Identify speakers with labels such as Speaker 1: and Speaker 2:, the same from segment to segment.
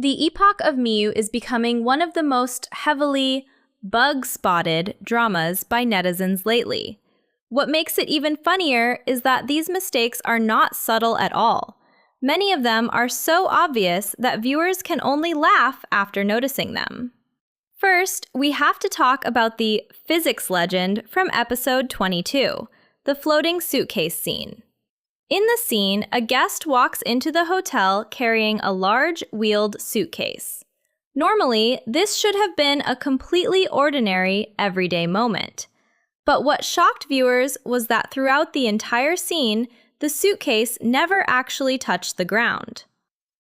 Speaker 1: The Epoch of Miyu is becoming one of the most heavily bug-spotted dramas by netizens lately. What makes it even funnier is that these mistakes are not subtle at all. Many of them are so obvious that viewers can only laugh after noticing them. First, we have to talk about the physics legend from episode 22, the floating suitcase scene. In the scene, a guest walks into the hotel carrying a large wheeled suitcase. Normally, this should have been a completely ordinary, everyday moment. But what shocked viewers was that throughout the entire scene, the suitcase never actually touched the ground.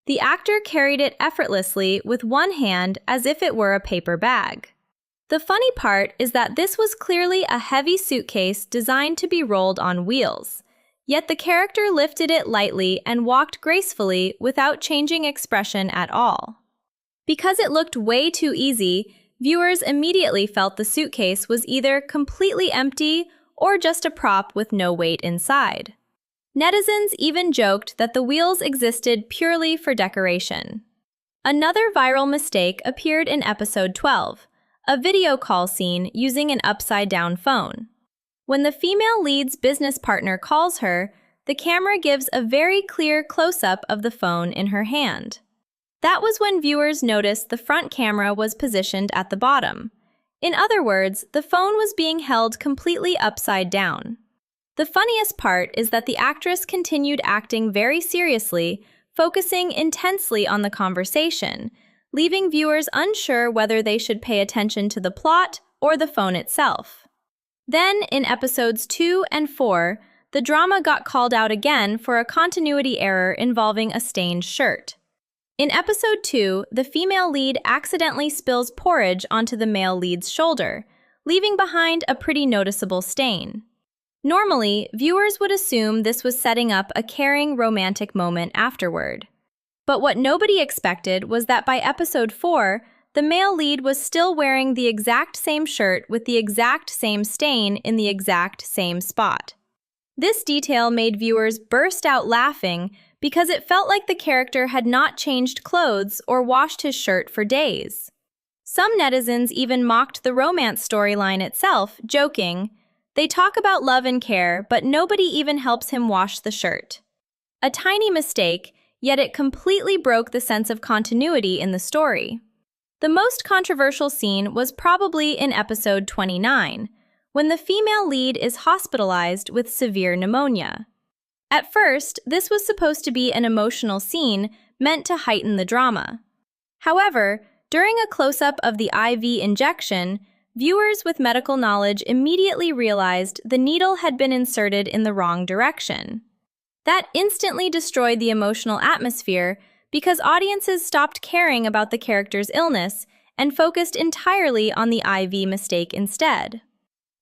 Speaker 1: The actor carried it effortlessly with one hand as if it were a paper bag. The funny part is that this was clearly a heavy suitcase designed to be rolled on wheels. Yet the character lifted it lightly and walked gracefully without changing expression at all. Because it looked way too easy, viewers immediately felt the suitcase was either completely empty or just a prop with no weight inside. Netizens even joked that the wheels existed purely for decoration. Another viral mistake appeared in episode 12, a video call scene using an upside-down phone. When the female lead's business partner calls her, the camera gives a very clear close-up of the phone in her hand. That was when viewers noticed the front camera was positioned at the bottom. In other words, the phone was being held completely upside down. The funniest part is that the actress continued acting very seriously, focusing intensely on the conversation, leaving viewers unsure whether they should pay attention to the plot or the phone itself. Then, in episodes 2 and 4, the drama got called out again for a continuity error involving a stained shirt. In episode 2, the female lead accidentally spills porridge onto the male lead's shoulder, leaving behind a pretty noticeable stain. Normally, viewers would assume this was setting up a caring romantic moment afterward. But what nobody expected was that by episode 4, the male lead was still wearing the exact same shirt with the exact same stain in the exact same spot. This detail made viewers burst out laughing because it felt like the character had not changed clothes or washed his shirt for days. Some netizens even mocked the romance storyline itself, joking, "They talk about love and care, but nobody even helps him wash the shirt." A tiny mistake, yet it completely broke the sense of continuity in the story. The most controversial scene was probably in episode 29, when the female lead is hospitalized with severe pneumonia. At first, this was supposed to be an emotional scene meant to heighten the drama. However, during a close-up of the IV injection, viewers with medical knowledge immediately realized the needle had been inserted in the wrong direction. That instantly destroyed the emotional atmosphere because audiences stopped caring about the character's illness and focused entirely on the IV mistake instead.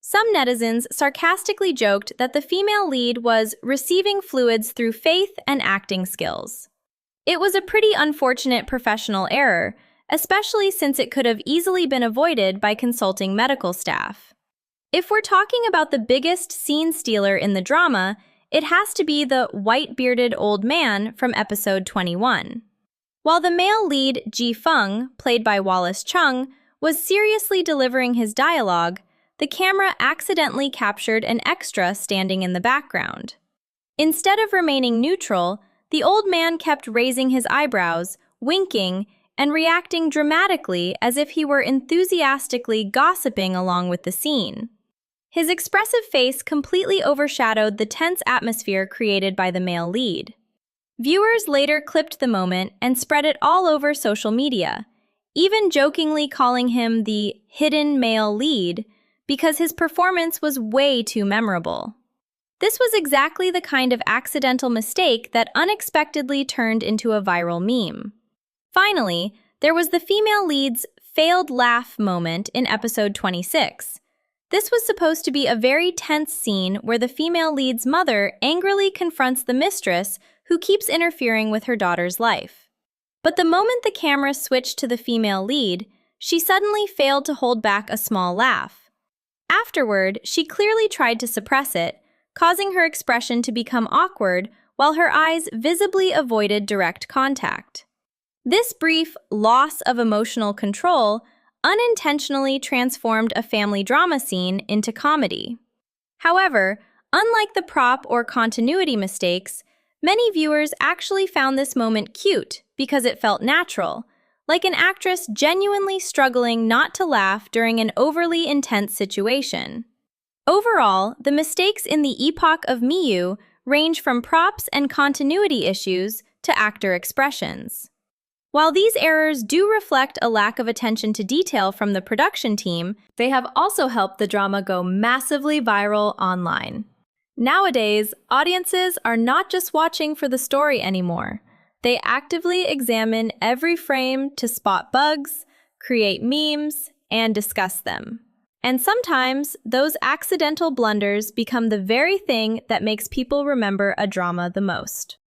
Speaker 1: Some netizens sarcastically joked that the female lead was receiving fluids through faith and acting skills. It was a pretty unfortunate professional error, especially since it could have easily been avoided by consulting medical staff. If we're talking about the biggest scene stealer in the drama, it has to be the white-bearded old man from episode 21. While the male lead, Ji-Fung, played by Wallace Chung, was seriously delivering his dialogue, the camera accidentally captured an extra standing in the background. Instead of remaining neutral, the old man kept raising his eyebrows, winking, and reacting dramatically as if he were enthusiastically gossiping along with the scene. His expressive face completely overshadowed the tense atmosphere created by the male lead. Viewers later clipped the moment and spread it all over social media, even jokingly calling him the hidden male lead because his performance was way too memorable. This was exactly the kind of accidental mistake that unexpectedly turned into a viral meme. Finally, there was the female lead's failed laugh moment in episode 26. This was supposed to be a very tense scene where the female lead's mother angrily confronts the mistress who keeps interfering with her daughter's life. But the moment the camera switched to the female lead, she suddenly failed to hold back a small laugh. Afterward, she clearly tried to suppress it, causing her expression to become awkward while her eyes visibly avoided direct contact. This brief loss of emotional control unintentionally transformed a family drama scene into comedy. However, unlike the prop or continuity mistakes, many viewers actually found this moment cute because it felt natural, like an actress genuinely struggling not to laugh during an overly intense situation. Overall, the mistakes in the Epoch of Miyu range from props and continuity issues to actor expressions. While these errors do reflect a lack of attention to detail from the production team, they have also helped the drama go massively viral online. Nowadays, audiences are not just watching for the story anymore. They actively examine every frame to spot bugs, create memes, and discuss them. And sometimes, those accidental blunders become the very thing that makes people remember a drama the most.